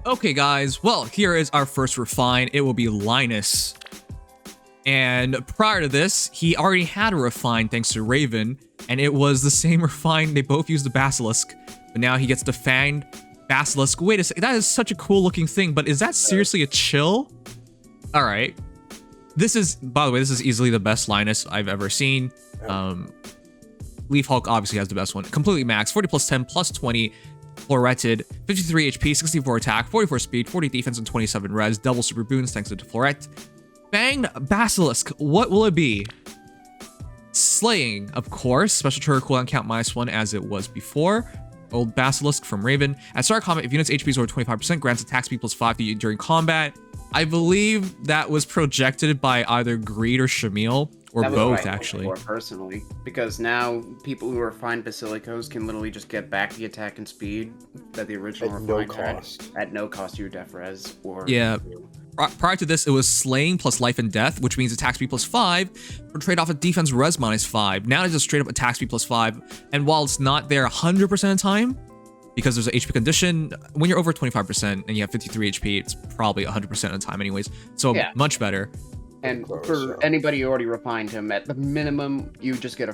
Okay, guys, well, here is our first refine. It will be Linus. And prior to this, he already had a refine thanks to Raven, and it was the same refine. They both used the Basilisk, but now he gets the Fanged Basilisk. Wait a second, that is such a cool looking thing, but is that seriously a chill? All right. This is, by the way, this is easily the best Linus I've ever seen. Leaf Hulk obviously has the best one. Completely max, 40 plus 10 plus 20. Floretted, 53 HP, 64 attack, 44 speed, 40 defense, and 27 res. Double super boons thanks to Floret. Fanged Basilisk, what will it be? Slaying, of course. Special trigger cooldown count -1 as it was before. Old Basilisk from Raven. At start of combat, if units HP is over 25%, grants attack speed +5 to you during combat. I believe that was projected by either Greed or Shamil, or both, actually. Personally, because now people who refine Basilikos can literally just get back the attack and speed that the original refine had at no cost to your def res. Or yeah. Prior to this, it was Slaying plus Life and Death, which means attack speed +5 for trade-off of defense res -5. Now it's just straight up attack speed +5, and while it's not there 100% of the time, because there's an HP condition, when you're over 25% and you have 53 HP, it's probably 100% of the time anyways, so yeah, much better. And for anybody who already refined him, at the minimum, you just get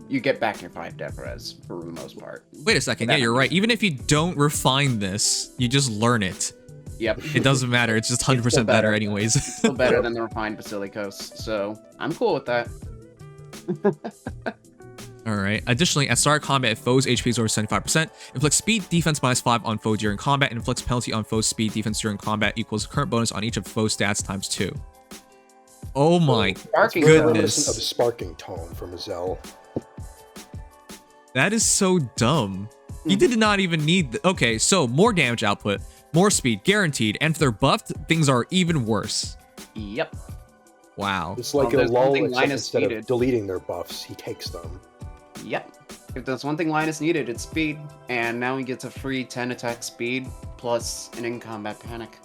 you get back your 5 def res for the most part. Wait a second, yeah, you're right. Even if you don't refine this, you just learn it. Yep. It doesn't matter, it's just 100% better anyways. It's still better than the refined Basilikos, so I'm cool with that. Alright, additionally, at start of combat, if foes' HP is over 75%, inflicts speed defense -5 on foe during combat, and inflicts penalty on foe's speed defense during combat equals current bonus on each of foe's stats *2. Oh my goodness. Of the sparking tone from Azel. That is so dumb. He did not even need... Okay, so more damage output, more speed, guaranteed, and if they're buffed, things are even worse. Yep. Wow. It's like a lull, instead of deleting their buffs, he takes them. Yep. If there's one thing Linus needed, it's speed, and now he gets a free 10 attack speed plus an in-combat panic.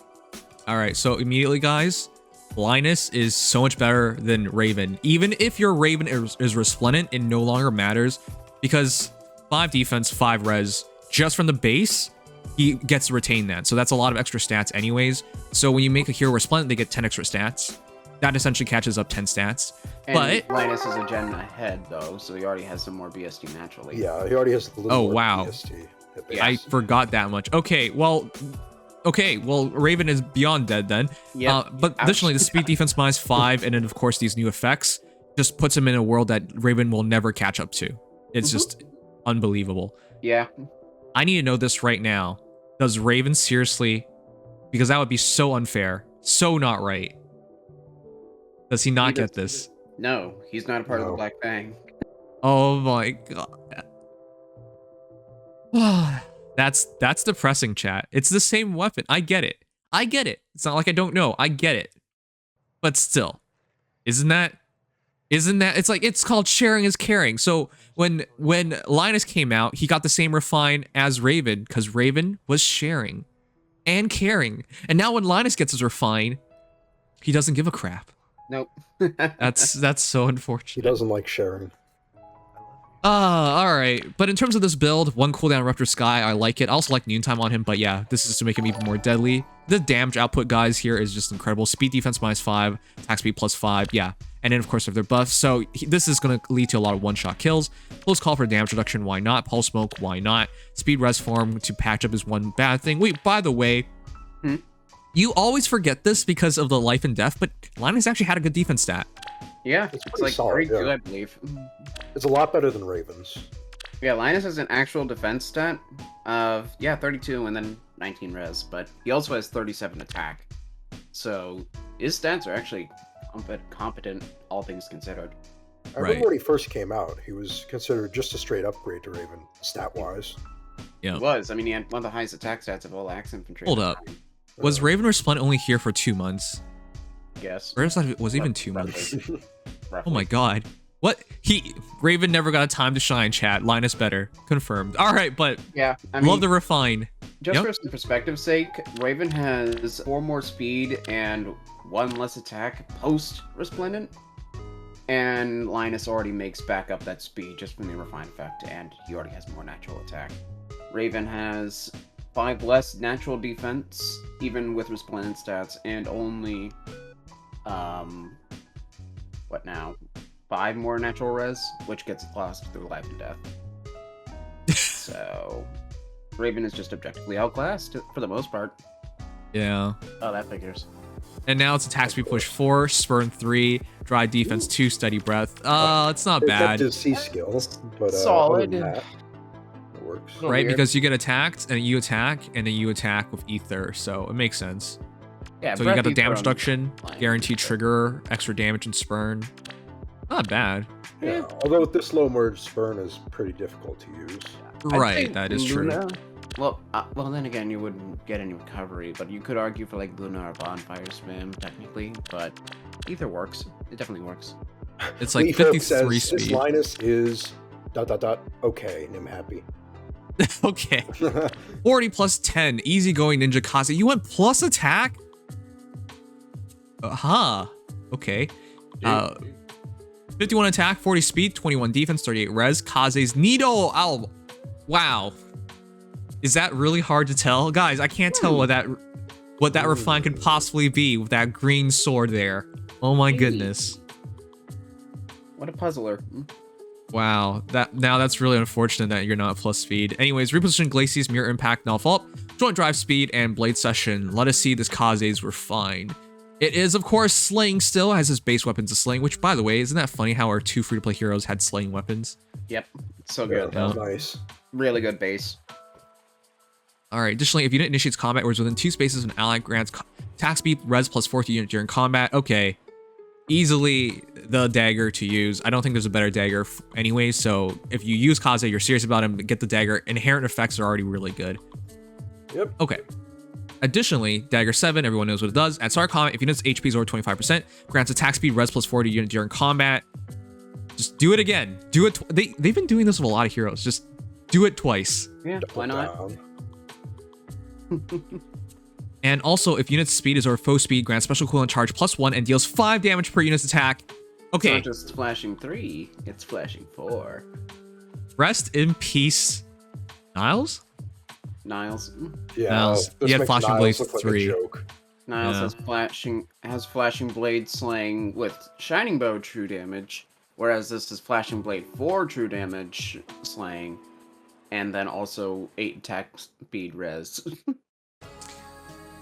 Alright, so immediately, guys, Linus is so much better than Raven. Even if your Raven is resplendent, it no longer matters, because 5 defense, 5 res, just from the base, he gets to retain that. So that's a lot of extra stats anyways. So when you make a hero resplendent, they get 10 extra stats. That essentially catches up 10 stats. And but Linus is a gen ahead, though, so he already has some more BST naturally. Yeah, he already has a little more BST. I forgot that much. Okay, well, Raven is beyond dead then. Yeah. But additionally, the speed defense -5, and then of course these new effects just puts him in a world that Raven will never catch up to. It's just unbelievable. Yeah. I need to know this right now. Does Raven seriously? Because that would be so unfair, so not right. Does he not get this? No, he's not a part of the Black Fang. Oh my god. That's depressing, chat. It's the same weapon. I get it. I get it. It's not like I don't know. I get it. But still, isn't that it's like, it's called sharing is caring. So when Linus came out, he got the same refine as Raven because Raven was sharing and caring. And now when Linus gets his refine, he doesn't give a crap. Nope. that's so unfortunate. He doesn't like sharing. All right. But in terms of this build, 1 cooldown Rupture Sky, I like it. I also like Noontime on him, but yeah, this is to make him even more deadly. The damage output, guys, here is just incredible. Speed defense -5, attack speed +5, yeah. And then, of course, if they're buffed. So this is going to lead to a lot of one-shot kills. Close call for damage reduction, why not? Pulse Smoke, why not? Speed res form to patch up is one bad thing. Wait, by the way, you always forget this because of the life and death, but Linus actually had a good defense stat. Yeah, it's like solid, very good, I believe. It's a lot better than Raven's. Yeah, Linus has an actual defense stat of, 32 and then 19 res, but he also has 37 attack. So his stats are actually competent, all things considered. I remember when he first came out, he was considered just a straight upgrade to Raven, stat-wise. Yeah, he was. I mean, he had one of the highest attack stats of all Axe Infantry. Hold up. Was Raven Resplendent only here for 2 months? Yes. Or was even 2 months. Oh my god. What? Raven never got a time to shine, chat. Linus better. Confirmed. Alright, but yeah, I mean, love the refine. Just for some perspective's sake, Raven has 4 more speed and 1 less attack post Resplendent. And Linus already makes back up that speed just from the refine effect, and he already has more natural attack. Raven has 5 less natural defense, even with resplendent stats, and only, what now? 5 more natural res, which gets lost through life and death. So, Raven is just objectively outclassed for the most part. Yeah. Oh, that figures. And now it's attack speed push 4, spurn 3, dry defense 2, steady breath. It's not bad. It's C skill, but solid. other than that, it works. Right, Weird. because you get attacked, and you attack, and then you attack with ether, so it makes sense. Yeah, So you got the Breath damage Ether reduction, fine. guaranteed trigger, extra damage and spurn. Not bad. Yeah. Although with this low merge, spurn is pretty difficult to use. I'd say Right, that is true. Luna- Well, then again, you wouldn't get any recovery, but you could argue for like Luna or Bonfire Spam technically, but either works. It definitely works. It's like Leaf Hook 53 says, This speed. Linus is ... Okay, and I'm happy. Okay. 40 plus 10, easygoing ninja Kaze. You went plus attack? Okay. 51 attack, 40 speed, 21 defense, 38 res. Kaze's Nido. Oh, wow. Is that really hard to tell? Guys, I can't tell what that refine could possibly be with that green sword there. Oh my goodness. What a puzzler. Wow, that's really unfortunate that you're not plus speed. Anyways, reposition Glacius, Mirror Impact, Null Fault, Joint Drive Speed, and Blade Session. Let us see this Kaze's refined. It is, of course, Slaying still, has his base weapons of Slaying, which, by the way, isn't that funny how our 2 free-to-play heroes had Slaying weapons? Yep. So Yeah, good. that's nice. Really good base. Alright, additionally, if unit initiates combat or is within 2 spaces of an ally, grants attack speed, res plus 4 to unit during combat. Okay. Easily the dagger to use. I don't think there's a better dagger anyway, so if you use Kaze, you're serious about him, get the dagger. Inherent effects are already really good. Yep. Okay. Additionally, Dagger 7, everyone knows what it does. At start combat, if unit's HP is over 25%, grants attack speed, res plus 4 to unit during combat. Just do it again. Do it. They've been doing this with a lot of heroes. Just do it twice. Yeah, why not? Down. And also, if unit's speed is over foe speed, grants special cooldown charge plus 1 and deals 5 damage per unit's attack. It's Okay. not just flashing 3, it's flashing 4. Rest in peace, Niles? Niles. Yeah, Niles. this He had makes Flashing Niles Blades look like a 3. joke. Niles Yeah. has flashing blade slaying with shining bow true damage, whereas this is flashing blade 4 true damage slaying, and then also 8 attack speed res.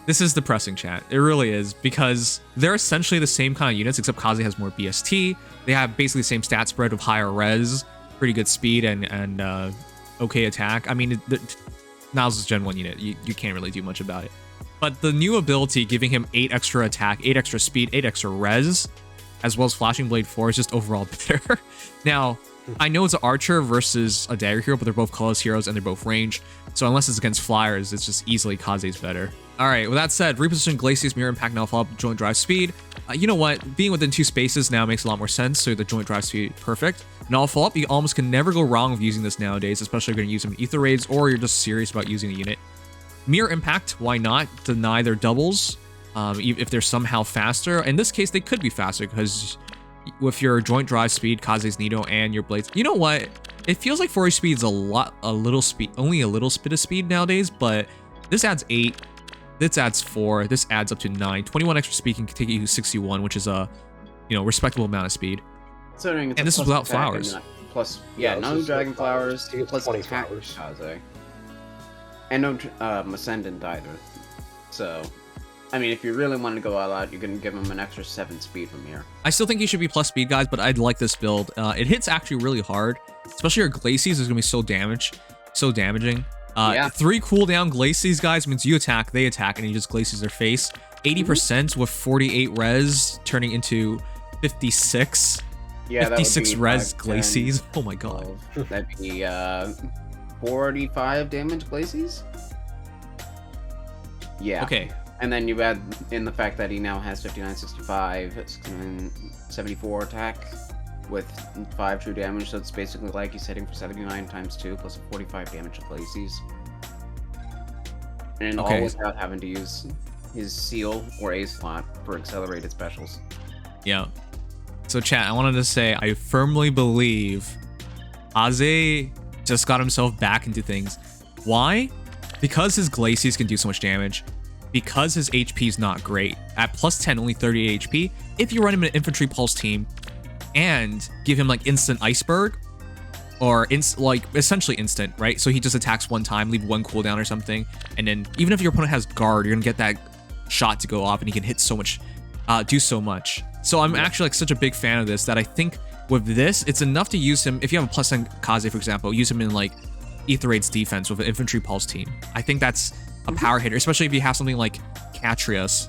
This is depressing, chat. It really is, because they're essentially the same kind of units, except Kaze has more BST. They have basically the same stat spread of higher res, pretty good speed, and okay attack. I mean, Niles is Gen 1 unit. You can't really do much about it. But the new ability giving him 8 extra attack, 8 extra speed, 8 extra res, as well as Flashing Blade 4 is just overall better. Now, I know it's an archer versus a dagger hero, but they're both colorless heroes and they're both range. So unless it's against flyers, it's just easily Kaze's better. All right, with that said, reposition Glacius, Mirror Impact, Null Fault, Joint Drive Speed. You know what? Being within 2 spaces now makes a lot more sense, so the Joint Drive Speed, perfect. Null Fault, you almost can never go wrong with using this nowadays, especially if you're going to use them in Ether Raids or you're just serious about using a unit. Mirror Impact, why not? Deny their doubles if they're somehow faster. In this case, they could be faster because with your Joint Drive Speed, Kaze's Nido, and your Blades. You know what? It feels like 4 speed's only a little bit of speed nowadays, but this adds 8. This adds 4. This adds up to 9. 21 extra speed can take you to 61, which is a respectable amount of speed. Considering it's And a this is plus without attack flowers. and not- Plus, Yeah, yeah, this no is dragon like flowers. flowers, He gets plus 20 attack flowers. Kaze. And no ascendant either. So, I mean, if you really want to go all out, you can give him an extra 7 speed from here. I still think you should be plus speed, guys, but I'd like this build. It hits actually really hard, especially your Glacies is going to be so damaging. Yeah. 3 cooldown Glacies, guys, means you attack, they attack, and you just Glacies their face. 80% with 48 res, turning into 56. Yeah, that would 56 be res 5, 10, Glacies. Oh my god. 12. That'd be 45 damage Glacies? Yeah. Okay. And then you add in the fact that he now has 59, 65, 69, 74 attack with 5 true damage, so it's basically like he's hitting for 79 times 2 plus a 45 damage of Glacies. And Okay. all without having to use his seal or A slot for accelerated specials. Yeah. So chat, I wanted to say I firmly believe Kaze just got himself back into things. Why? because his Glacies can do so much damage, because his HP is not great, at plus 10, only 38 HP, if you run him in an infantry pulse team and give him like instant iceberg, or like essentially instant, right? So he just attacks one time, leave one cooldown or something, and then even if your opponent has guard, you're gonna get that shot to go off, and he can hit so much, do so much. So I'm actually like such a big fan of this that I think with this, it's enough to use him. If you have a plus 10 Kaze, for example, use him in like Aether defense with an infantry pulse team. I think that's a power hitter, especially if you have something like Catrius,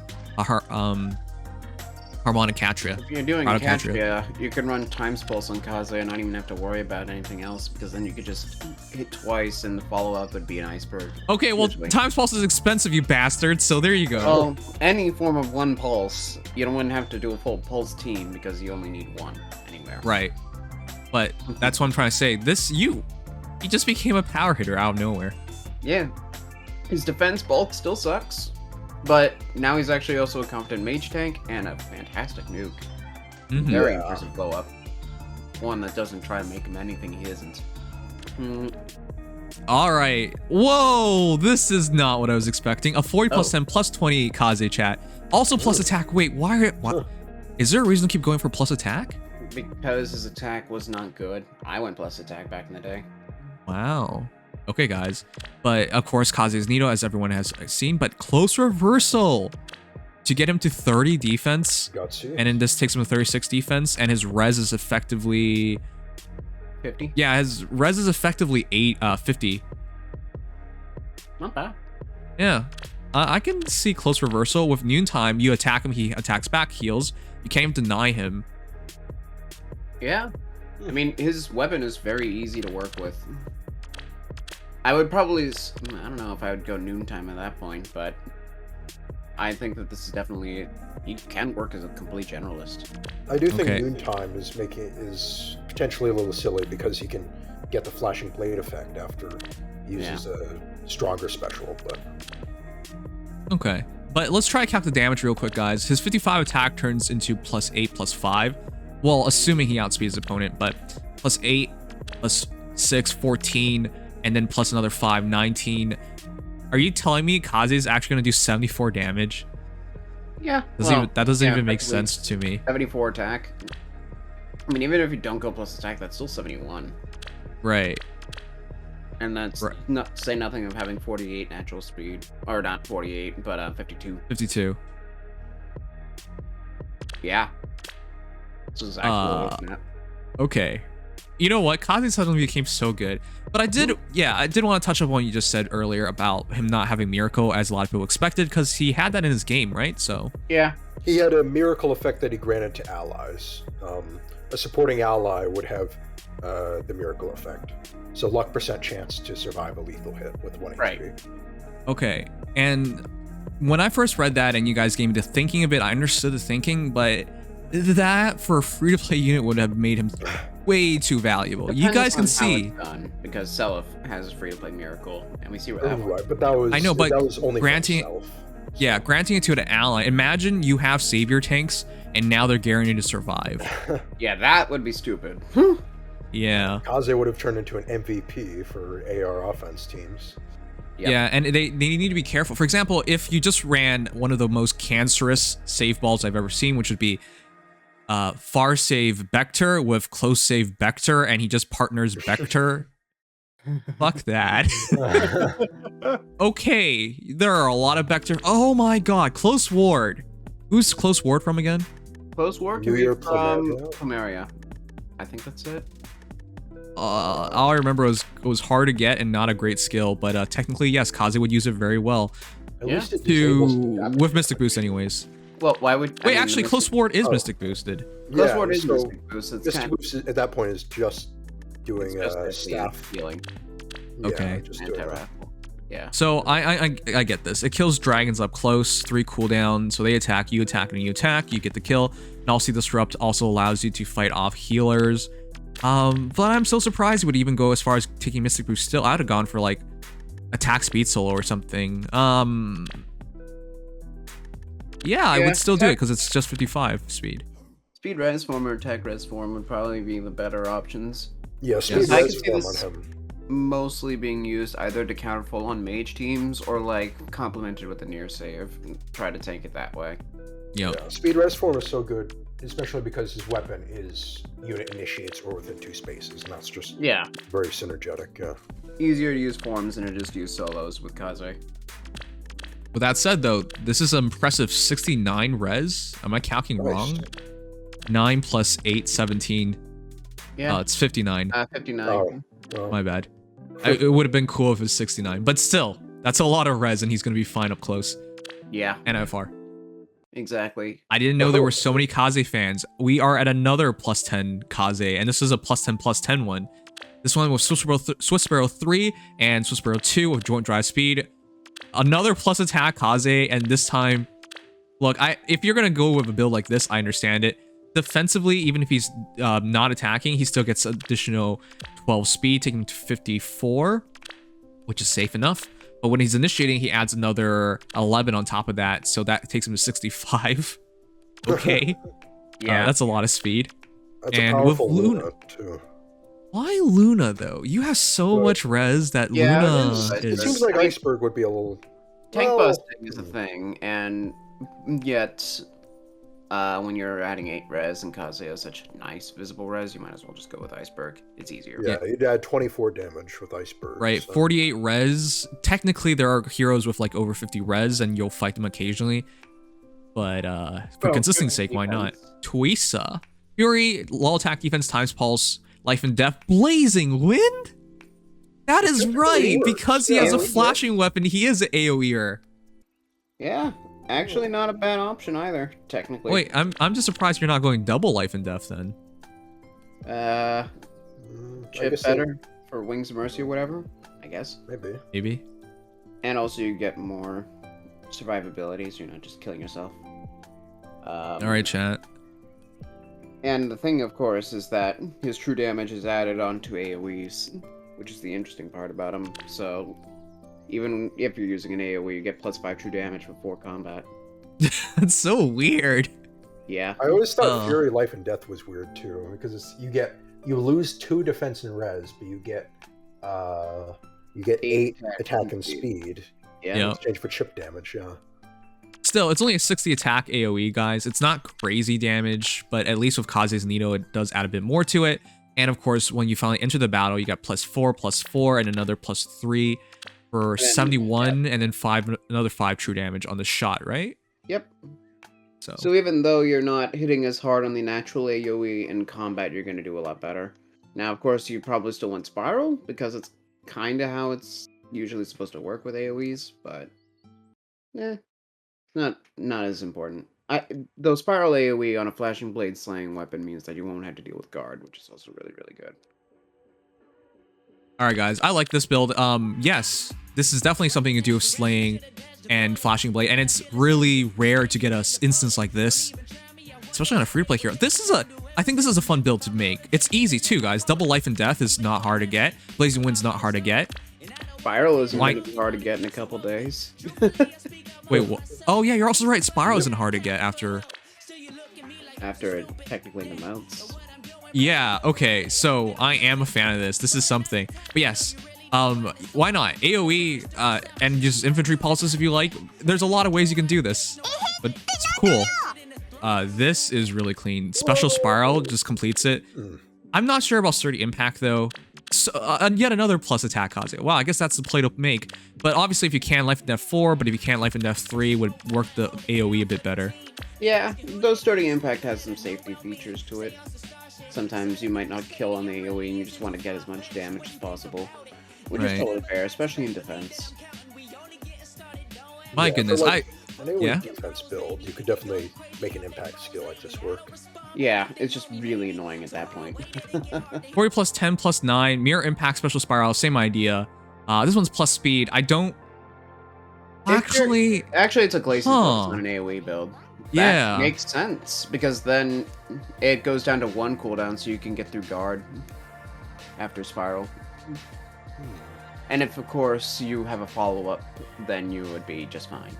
Harmonic Catria. If you're doing Catria, you can run Times Pulse on Kaze and not even have to worry about anything else, because then you could just hit twice and the follow-up would be an iceberg. Okay, well, Times Pulse is expensive, you bastard, so there you go. Well, any form of one pulse, you don't want to have to do a full pulse team because you only need one anywhere. Right. But that's what I'm trying to say. He just became a power hitter out of nowhere. Yeah. His defense bulk still sucks, but now he's actually also a competent mage tank and a fantastic nuke. Very impressive blow up. One that doesn't try to make him anything he isn't. All right. Whoa, this is not what I was expecting. A 40 plus 10 plus 20 Kaze chat. Also plus attack. Wait, why? Is there a reason to keep going for plus attack? Because his attack was not good. I went plus attack back in the day. Wow. Okay, guys. But of course, Kaze's Nido, as everyone has seen, but close reversal to get him to 30 defense. And then this takes him to 36 defense, and his res is effectively 50. Yeah, his res is effectively 50. Not bad. Yeah. I can see close reversal. With noontime, you attack him, he attacks back, heals. You can't even deny him. Yeah. I mean, his weapon is very easy to work with. I would probably, I don't know if I would go noontime at that point, but I think that this is definitely, he can work as a complete generalist. I do think noontime is potentially a little silly because he can get the flashing blade effect after he uses a stronger special, but... Okay, but let's try to calc the damage real quick, guys. His 55 attack turns into plus 8, plus 5. Well, assuming he outspeeds his opponent, but plus 8, plus 6, 14, and then plus another 5, 19. Are you telling me Kaze is actually going to do 74 damage? Yeah. That doesn't even make sense to me. 74 attack. I mean, even if you don't go plus attack, that's still 71. Right. And that's not say nothing of having 48 natural speed. Or not 48, but 52. 52. Yeah. This is actually okay. You know what? Kaze suddenly became so good. But I did want to touch on what you just said earlier about him not having Miracle as a lot of people expected, because he had that in his game, right? So yeah. He had a Miracle effect that he granted to allies. A supporting ally would have the Miracle effect. So luck percent chance to survive a lethal hit with 1 HP. Okay. And when I first read that and you guys gave me the thinking of it, I understood the thinking, but that for a free-to-play unit would have made him way too valuable. Depends you guys can on see. How it's done, because Seliph has a free-to-play Miracle, and we see where that went. Right, but that was that was only granting it to an ally. Imagine you have savior tanks and now they're guaranteed to survive. Yeah, that would be stupid. Yeah. Kaze would have turned into an MVP for AR offense teams. Yep. Yeah, and they need to be careful. For example, if you just ran one of the most cancerous save balls I've ever seen, which would be far save Hector with close save Hector, and he just partners Hector. Fuck that. Okay, there are a lot of Hector. Oh my god, close ward. Who's close ward from again? Close ward can be from Plumeria. I think that's it. All I remember was it was hard to get and not a great skill, but technically yes, Kaze would use it very well. At least it with Mystic Boost anyways. Well, why would... Wait, actually, Close Ward is Mystic Boosted. Close Ward is Mystic Boosted. Mystic Boost at that point is just doing staff healing. Okay. Just doing yeah. So I get this. It kills dragons up close, 3 cooldown, so they attack, you attack, and you attack, you get the kill. And also Disrupt also allows you to fight off healers. But I'm so surprised it would even go as far as taking Mystic Boost still. I'd have gone for like attack speed solo or something. Yeah, I would still do it because it's just 55 speed. Speed res form or attack res form would probably be the better options. Yeah, speed res form on him. mostly being used either to counter full-on mage teams or like complemented with a near save and try to tank it that way. Yep. Yeah, speed res form is so good, especially because his weapon is unit initiates or within 2 spaces, and that's just very synergetic. Yeah. Easier to use forms than it is to use solos with Kaze. With that said, though, this is an impressive 69 res. Am I calculating wrong? 9 plus 8, 17. Yeah. It's 59. 59. Oh. My bad. It would have been cool if it was 69, but still, that's a lot of res, and he's going to be fine up close. Yeah. NFR. Exactly. I didn't know there were so many Kaze fans. We are at another plus 10 Kaze, and this is a plus 10 one. This one was Swiss Sparrow 3 and Swiss Sparrow 2 with joint drive speed. Another plus attack Kaze, and this time, look, if you're gonna go with a build like this, I understand it. Defensively, even if he's not attacking, he still gets additional 12 speed, taking him to 54, which is safe enough. But when he's initiating, he adds another 11 on top of that, so that takes him to 65. Okay. Yeah. That's a lot of speed. That's And a powerful with Luna too. Why Luna, though? You have so much res that Luna It is... seems like Iceberg would be a little... Tank busting is a thing, and yet when you're adding 8 res and Kaze has such nice visible res, you might as well just go with Iceberg. It's easier. Yeah, you'd add 24 damage with Iceberg. Right, so. 48 res. Technically, there are heroes with like over 50 res, and you'll fight them occasionally. But for consistency's sake, why not? Tuisa. Fury, law attack, defense, times pulse, life and death, blazing wind? That is right, because he has a flashing weapon, he is an AoE'er. Yeah, actually not a bad option either, technically. Wait, I'm just surprised you're not going double life and death then. Chip better for Wings of Mercy or whatever, I guess. Maybe. And also you get more survivability, so you're not just killing yourself. Alright, chat. And the thing, of course, is that his true damage is added onto AoEs, which is the interesting part about him. So, even if you're using an AoE, you get +5 true damage before combat. That's so weird. Yeah. I always thought Fury Life and Death was weird too, because you lose 2 defense and res, but you get 8 attack and speed. Yeah. Yep. In exchange for chip damage. Yeah. Still, it's only a 60 attack AoE, guys. It's not crazy damage, but at least with Kaze's Nido, it does add a bit more to it. And of course, when you finally enter the battle, you got +4, and another +3 for 71, and then another 5 true damage on the shot, right? Yep. So even though you're not hitting as hard on the natural AoE in combat, you're going to do a lot better. Now, of course, you probably still want Spiral, because it's kind of how it's usually supposed to work with AoEs, but not as important. Though Spiral AoE on a Flashing Blade slaying weapon means that you won't have to deal with guard, which is also really, really good. Alright guys, I like this build. Yes, this is definitely something you do with slaying and Flashing Blade, and it's really rare to get a instance like this, especially on a free-to-play hero. I think this is a fun build to make. It's easy too, guys. Double life and death is not hard to get. Blazing Wind's not hard to get. Spiral isn't going to be hard to get in a couple days. Wait, what? Oh yeah, you're also right. Spiral isn't hard to get after it technically mounts. Yeah, okay, so I am a fan of this. This is something. But yes, why not? AoE and just infantry pulses if you like. There's a lot of ways you can do this, but it's cool. This is really clean. Special Spiral just completes it. I'm not sure about Sturdy Impact though. So, yet another plus attack Kaze. Wow, I guess that's the play to make. But obviously if you can Life and Death 4, but if you can't Life and Death 3 would work the AoE a bit better. Yeah, though Sturdy Impact has some safety features to it. Sometimes you might not kill on the AoE and you just want to get as much damage as possible. Which is totally fair, especially in defense. My goodness, an AoE defense build, you could definitely make an impact skill like this work. Yeah, it's just really annoying at that point. 40 plus 10 plus 9, Mirror Impact, Special Spiral, same idea. This one's plus speed. I don't... Actually, it's a Glacier build on an AoE build. Yeah. That makes sense, because then it goes down to 1 cooldown, so you can get through guard after Spiral. And if, of course, you have a follow-up, then you would be just fine.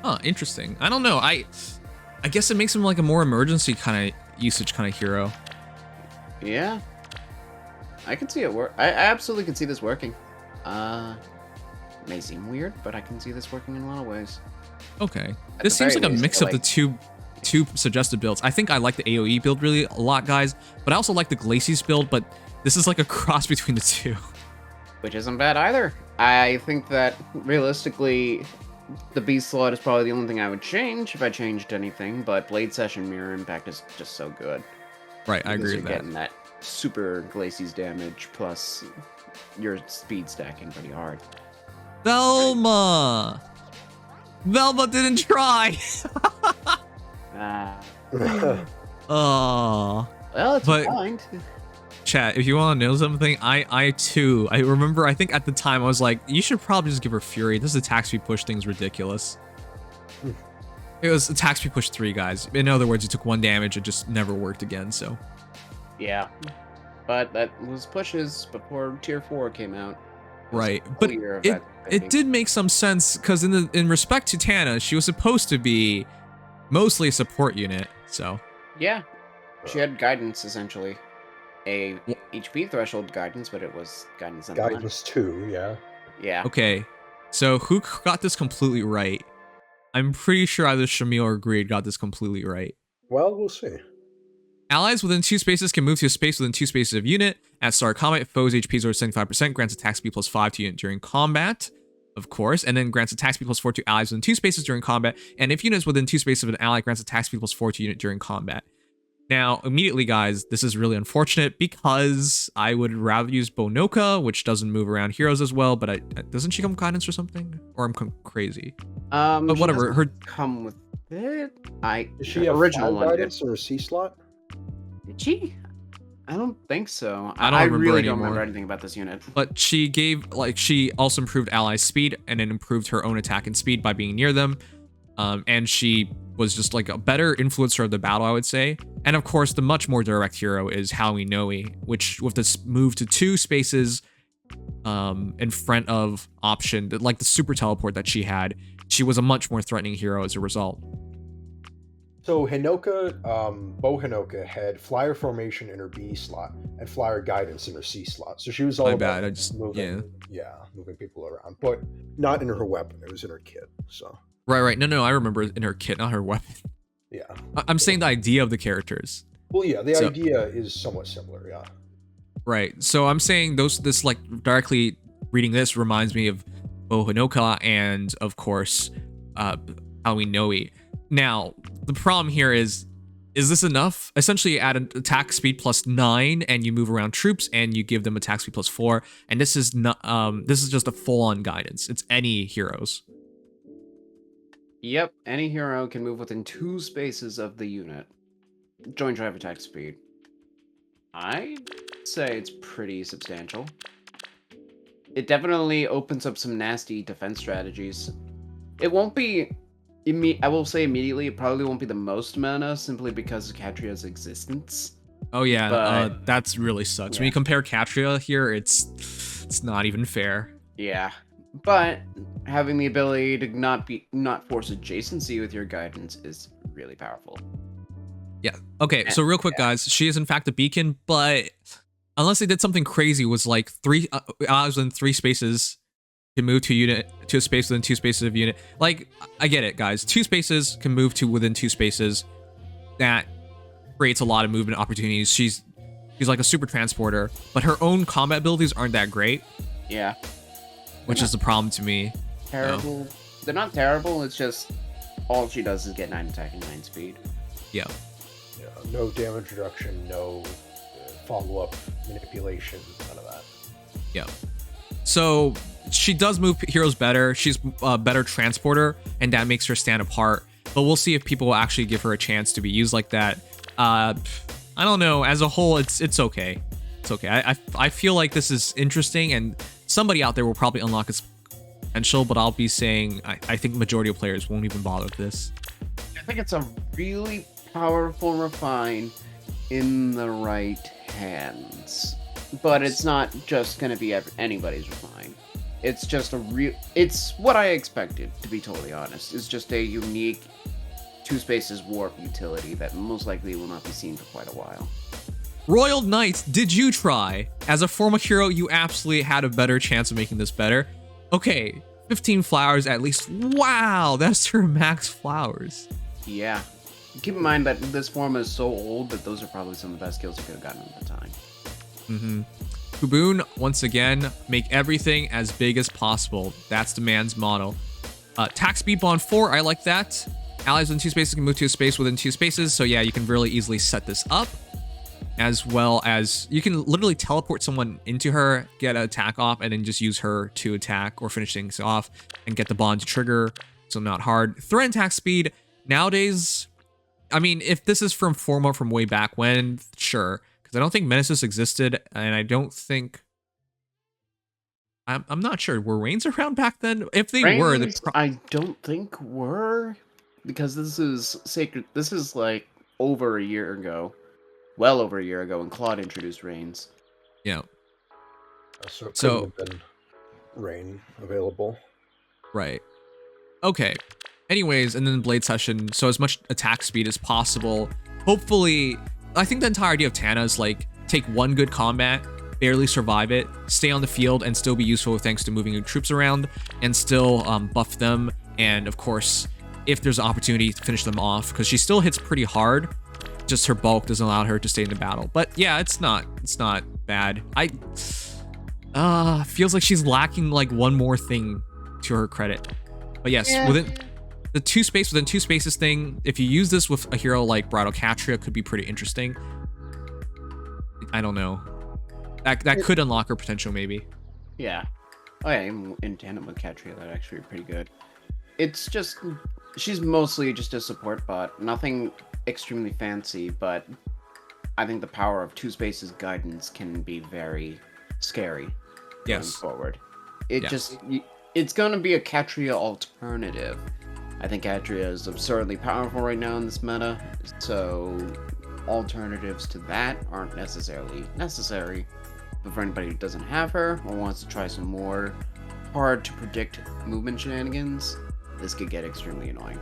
Huh, interesting. I don't know. I guess it makes him like a more emergency kind of usage kind of hero. Yeah. I can see it work. I absolutely can see this working. May seem weird, but I can see this working in a lot of ways. Okay. At This the seems very like a least, mix I of the two suggested builds. I think I like the AoE build really a lot, guys, but I also like the Glacies build, but this is like a cross between the two. Which isn't bad either. I think that, realistically, the Beast slot is probably the only thing I would change if I changed anything, but Blade Session Mirror Impact is just so good. Right, I Because agree you're with that. getting that super Glacies damage, plus your speed stacking pretty hard. Velma! Velma didn't try! Oh. Well, it's But- fine. Chat, if you want to know something, I too, I remember, I think at the time I was like, you should probably just give her Fury. This attack speed push thing's ridiculous. It was attack speed push 3, guys. In other words, you took 1 damage, it just never worked again, so. Yeah. But that was pushes before Tier 4 came out. Right, Whole but year of it that, I it think. did make some sense, because in respect to Tana, she was supposed to be mostly a support unit, so. Yeah. She had guidance, essentially. A HP threshold guidance, but it was guidance on Guidance 2, yeah. Yeah. Okay, so who got this completely right? I'm pretty sure either Shamil or Greed got this completely right. Well, we'll see. Allies within 2 spaces can move to a space within 2 spaces of unit. At start of combat, foes HP is over 75%, grants attack speed plus 5 to unit during combat, of course, and then grants attack speed plus 4 to allies within 2 spaces during combat. And if units within 2 spaces of an ally, grants attack speed plus 4 to unit during combat. Now, immediately, guys, this is really unfortunate because I would rather use Bonoka, which doesn't move around heroes as well, but doesn't she come with guidance or something? Or I'm crazy. But She whatever, doesn't her come with it. Is she a original fire one did. guidance or a C slot? Did she? I don't think so. I don't remember really don't anymore. remember anything about this unit. But she gave, like, she also improved allies' speed and it improved her own attack and speed by being near them. And she was just like a better influencer of the battle, I would say. And of course, the much more direct hero is Howie Noe, which with this move to 2 spaces in front of option, like the super teleport that she had, she was a much more threatening hero as a result. So Hinoka, Bo Hinoka had flyer formation in her B slot and flyer guidance in her C slot. So she was all My about bad, I just, moving, moving people around, but not in her weapon. It was in her kit. So Right. No, I remember in her kit, not her weapon. yeah. I'm saying the idea of the characters. Well, yeah, the So- idea is somewhat similar. Yeah. Right. So I'm saying this like directly reading this reminds me of Bo Hinoka and of course Howie Noe. Now, the problem here is this enough? Essentially you add an attack speed plus 9 and you move around troops and you give them attack speed plus 4, and this is not this is just a full-on guidance. It's any heroes. Yep, any hero can move within 2 spaces of the unit. Join drive attack speed. I'd say it's pretty substantial. It definitely opens up some nasty defense strategies. It won't be... I will say immediately, it probably won't be the most mana, simply because of Catria's existence. Oh yeah, But- that's really sucks. When Yeah. you compare Catria here, it's not even fair. Yeah, but having the ability to not force adjacency with your guidance is really powerful. Yeah. Okay, so real quick, guys, she is in fact a beacon, but unless they did something crazy, was like 3 allies in 3 spaces can move to a space within 2 spaces of unit. Like, I get it, guys. 2 spaces can move to within 2 spaces. That creates a lot of movement opportunities. She's like a super transporter, but her own combat abilities aren't that great, Yeah, which is the problem to me. terrible. They're not terrible, it's just all she does is get 9 attack and 9 speed. Yeah. Yeah. No damage reduction, no follow-up manipulation, none of that. Yeah. So she does move heroes better. She's a better transporter, and that makes her stand apart. But we'll see if people will actually give her a chance to be used like that. I don't know. As a whole, it's okay. It's okay. I feel like this is interesting, and somebody out there will probably unlock its potential. But I'll be saying I think majority of players won't even bother with this. I think it's a really powerful refine in the right hands. But it's not just going to be anybody's refine. It's just it's what I expected, to be totally honest. It's just a unique 2 spaces warp utility that most likely will not be seen for quite a while. Royal Knight, did you try? As a former hero, you absolutely had a better chance of making this better. Okay, 15 flowers at least. Wow, that's her max flowers. Yeah. Keep in mind that this form is so old that those are probably some of the best skills you could have gotten at the time. Kuboon, once again, make everything as big as possible. That's the man's motto. Attack speed bond 4, I like that. Allies within 2 spaces can move to a space within 2 spaces. So yeah, you can really easily set this up. As well as you can literally teleport someone into her, get an attack off, and then just use her to attack or finish things off and get the bond to trigger. So not hard. Threat attack speed, nowadays, I mean, if this is from Forma from way back when, sure. Because I don't think Menaces existed, and I don't think... I'm not sure. Were Reigns around back then? If they were... I don't think were. Because this is sacred. This is like over a year ago. Well over a year ago when Claude introduced Reigns. Yeah. So it couldn't have been Rain available. Right. Okay. Anyways, and then Blade Session, so as much attack speed as possible. Hopefully, I think the entire idea of Tana is like, take one good combat, barely survive it, stay on the field, and still be useful thanks to moving your troops around, and still buff them, and of course, if there's an opportunity to finish them off, because she still hits pretty hard, just her bulk doesn't allow her to stay in the battle. But yeah, it's not bad. Feels like she's lacking like one more thing to her credit. But yes, yeah. within 2 spaces thing, if you use this with a hero like Bratocatria, could be pretty interesting. I don't know. That could unlock her potential, maybe. Yeah. Oh yeah, in tandem with Catria, that'd actually be pretty good. It's just, she's mostly just a support bot. Nothing extremely fancy, but I think the power of 2 spaces guidance can be very scary going forward. It's gonna be a Catria alternative. I think Catria is absurdly powerful right now in this meta, so alternatives to that aren't necessarily necessary. But for anybody who doesn't have her or wants to try some more hard to predict movement shenanigans, this could get extremely annoying.